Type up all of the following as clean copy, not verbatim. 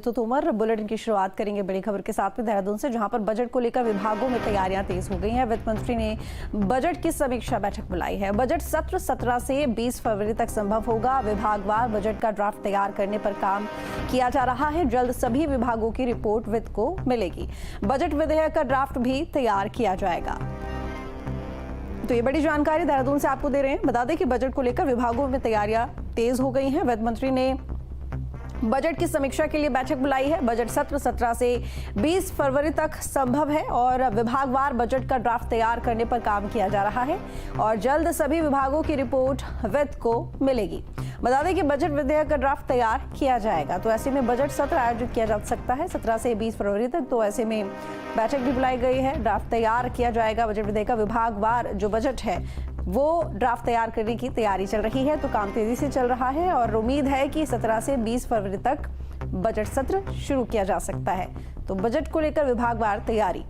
तो तोमर बुलेटिन की शुरुआत करेंगे बड़ी खबर के साथ में देहरादून से, जहां पर बजट को लेकर विभागों में तैयारियां तेज हो गई हैं। वित्त मंत्री ने बजट की समीक्षा बैठक बुलाई है। बजट सत्र 17 से 20 फरवरी तक संभव होगा। विभागवार बजट का ड्राफ्ट तैयार करने पर काम किया जा रहा है। जल्द सभी विभागों की रिपोर्ट वित्त को मिलेगी। बजट विधेयक का ड्राफ्ट भी तैयार किया जाएगा। तो ये बड़ी जानकारी देहरादून से आपको दे रहे हैं। बता दें कि बजट को लेकर विभागों में तैयारियां तेज हो गई हैं। वित्त मंत्री ने बजट की समीक्षा के लिए बैठक बुलाई है। बजट सत्र 17 से 20 फरवरी तक संभव है और विभागवार बजट का ड्राफ्ट तैयार करने पर काम किया जा रहा है और जल्द सभी विभागों की रिपोर्ट वित्त को मिलेगी। बता दें कि बजट विधेयक का ड्राफ्ट तैयार किया जाएगा, तो ऐसे में बजट सत्र आयोजित किया जा सकता है 17 से 20 फरवरी तक। तो ऐसे में बैठक भी बुलाई गई है, ड्राफ्ट तैयार किया जाएगा। बजट विधेयक का विभागवार जो बजट है वो ड्राफ्ट तैयार करने की तैयारी चल रही है, तो काम तेजी से चल रहा है और उम्मीद है कि 17 से 20 फरवरी तक बजट सत्र शुरू किया जा सकता है। तो बजट को लेकर विभागवार तैयारी।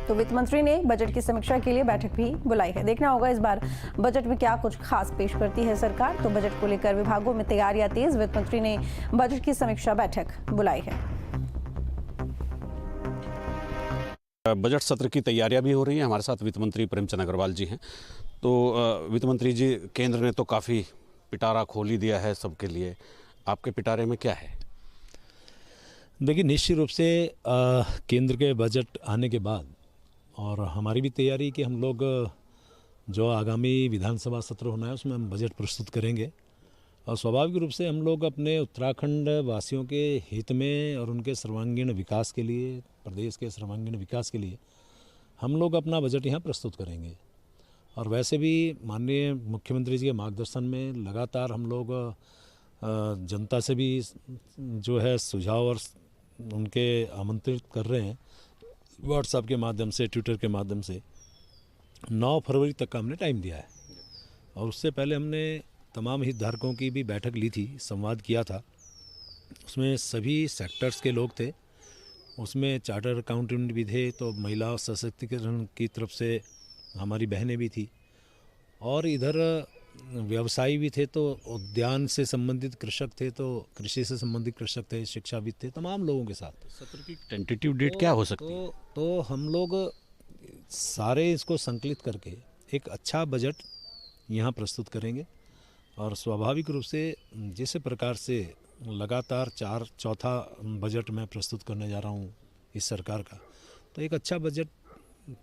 तो वित्त मंत्री ने बजट की समीक्षा के लिए बैठक भी बुलाई है। देखना होगा इस बार बजट में क्या कुछ खास पेश करती है सरकार। तो बजट को लेकर विभागों में तैयारियां तेज। वित्त मंत्री ने बजट की समीक्षा बैठक बुलाई है। बजट सत्र की तैयारियां भी हो रही हैं। हमारे साथ वित्त मंत्री प्रेमचंद अग्रवाल जी हैं। तो वित्त मंत्री जी, केंद्र ने तो काफ़ी पिटारा खोल ही दिया है सबके लिए। आपके पिटारे में क्या है? देखिए, निश्चित रूप से केंद्र के बजट आने के बाद और हमारी भी तैयारी कि हम लोग जो आगामी विधानसभा सत्र होना है उसमें हम बजट प्रस्तुत करेंगे और स्वाभाविक रूप से हम लोग अपने उत्तराखंड वासियों के हित में और उनके सर्वांगीण विकास के लिए, प्रदेश के सर्वांगीण विकास के लिए हम लोग अपना बजट यहाँ प्रस्तुत करेंगे। और वैसे भी माननीय मुख्यमंत्री जी के मार्गदर्शन में लगातार हम लोग जनता से भी जो है सुझाव और उनके आमंत्रित कर रहे हैं, व्हाट्सएप के माध्यम से, ट्विटर के माध्यम से। 9 फरवरी तक का हमने टाइम दिया है और उससे पहले हमने तमाम हितधारकों की भी बैठक ली थी, संवाद किया था। उसमें सभी सेक्टर्स के लोग थे, उसमें चार्टर्ड अकाउंटेंट भी थे, तो महिला सशक्तिकरण की तरफ से हमारी बहनें भी थी और इधर व्यवसायी भी थे, तो उद्यान से संबंधित कृषक थे, तो कृषि से संबंधित कृषक थे, शिक्षाविद थे, तमाम लोगों के साथ। सत्र की टेंटेटिव डेट क्या हो सकती है? तो हम लोग सारे इसको संकलित करके एक अच्छा बजट यहाँ प्रस्तुत करेंगे और स्वाभाविक रूप से जिस प्रकार से लगातार चौथा बजट मैं प्रस्तुत करने जा रहा हूँ इस सरकार का, तो एक अच्छा बजट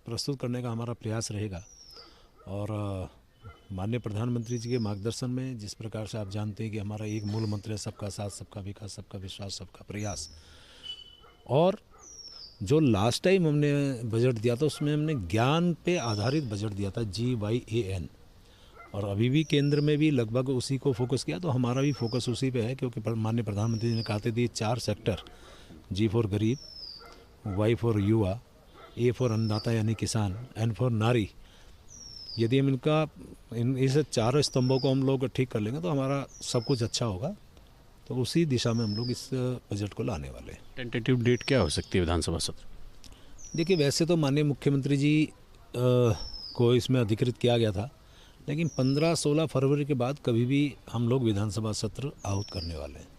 प्रस्तुत करने का हमारा प्रयास रहेगा। और माननीय प्रधानमंत्री जी के मार्गदर्शन में जिस प्रकार से आप जानते हैं कि हमारा एक मूल मंत्र है, सबका साथ, सबका विकास, सबका विश्वास, सबका प्रयास। और जो लास्ट टाइम हमने बजट दिया था उसमें हमने ज्ञान पे आधारित बजट दिया था, GYAN, और अभी भी केंद्र में भी लगभग उसी को फोकस किया। तो हमारा भी फोकस उसी पे है, क्योंकि माननीय प्रधानमंत्री जी ने कहा थे 4 सेक्टर, G फॉर गरीब, Y फॉर युवा, A फॉर अन्नदाता यानी किसान, N फॉर नारी। यदि हम इस 4 स्तंभों को हम लोग ठीक कर लेंगे तो हमारा सब कुछ अच्छा होगा। तो उसी दिशा में हम लोग इस बजट को लाने वाले हैं। टेंटेटिव डेट क्या हो सकती है विधानसभा सत्र? देखिए, वैसे तो माननीय मुख्यमंत्री जी को इसमें अधिकृत किया गया था, लेकिन 15-16 फरवरी के बाद कभी भी हम लोग विधानसभा सत्र आहूत करने वाले हैं।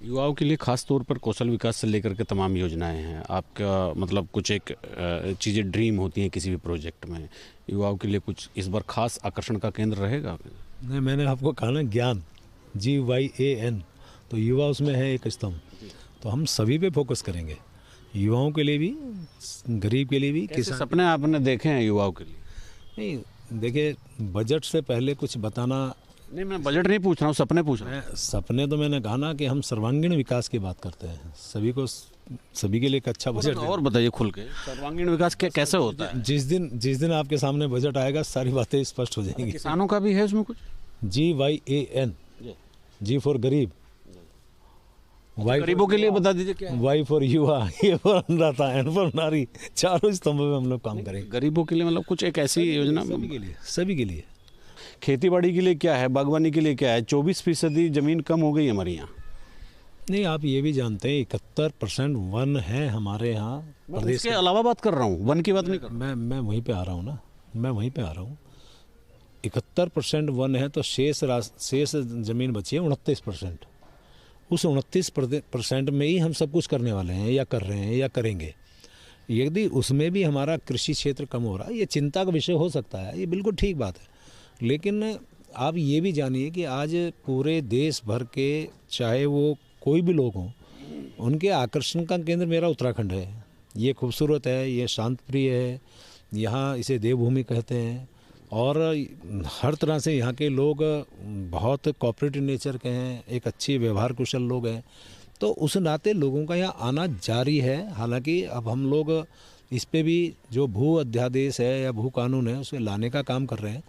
युवाओं के लिए खास तौर पर कौशल विकास से लेकर के तमाम योजनाएं हैं। आपका मतलब कुछ एक चीज़ें ड्रीम होती हैं किसी भी प्रोजेक्ट में, युवाओं के लिए कुछ इस बार खास आकर्षण का केंद्र रहेगा? नहीं, मैंने आपको कहा ना, ज्ञान, GYAN, तो युवा उसमें है एक स्तंभ। तो हम सभी पे फोकस करेंगे, युवाओं के लिए भी, गरीब के लिए भी। किसान सपने आपने देखे हैं युवाओं के लिए? नहीं, देखिए, बजट से पहले कुछ बताना नहीं, मैं बजट नहीं पूछ रहा हूँ, सपने पूछ रहा हूँ। सपने तो मैंने कहा ना कि हम सर्वांगीण विकास की बात करते हैं, सभी के लिए एक अच्छा बजट। और बताइए खुल के, सर्वांगीण विकास कैसे होता है? जिस दिन आपके सामने बजट आएगा सारी बातें स्पष्ट हो जाएंगी। किसानों का भी है उसमें कुछ? GYAN, G फॉर गरीब, गरीबों के लिए बता दीजिए क्या है? Y फॉर युवा, A फॉर अन्नदाता, N फॉर नारी। 4 स्तंभ में हम लोग काम करेंगे। गरीबों के लिए मतलब कुछ एक ऐसी योजना? सभी के लिए। खेती बाड़ी के लिए क्या है, बागवानी के लिए क्या है? 24% जमीन कम हो गई हमारे यहाँ। नहीं, आप ये भी जानते हैं 71% वन है हमारे यहाँ प्रदेश के अलावा बात कर रहा हूँ, वन की बात नहीं कर। मैं वहीं पे आ रहा हूँ ना, मैं वहीं पे आ रहा हूँ। 71% वन है, तो शेष जमीन बची है 29%। उस 29% में ही हम सब कुछ करने वाले हैं या कर रहे हैं या करेंगे। यदि उसमें भी हमारा कृषि क्षेत्र कम हो रहा है, ये चिंता का विषय हो सकता है, ये बिल्कुल ठीक बात है। लेकिन आप ये भी जानिए कि आज पूरे देश भर के, चाहे वो कोई भी लोग हों, उनके आकर्षण का केंद्र मेरा उत्तराखंड है। ये खूबसूरत है, ये शांत प्रिय है, यहाँ इसे देवभूमि कहते हैं और हर तरह से यहाँ के लोग बहुत कोऑपरेटिव नेचर के हैं, एक अच्छी व्यवहार कुशल लोग हैं। तो उस नाते लोगों का यहाँ आना जारी है। हालांकि अब हम लोग इस पे भी जो भू अध्यादेश है या भू कानून है उसे लाने का काम कर रहे हैं।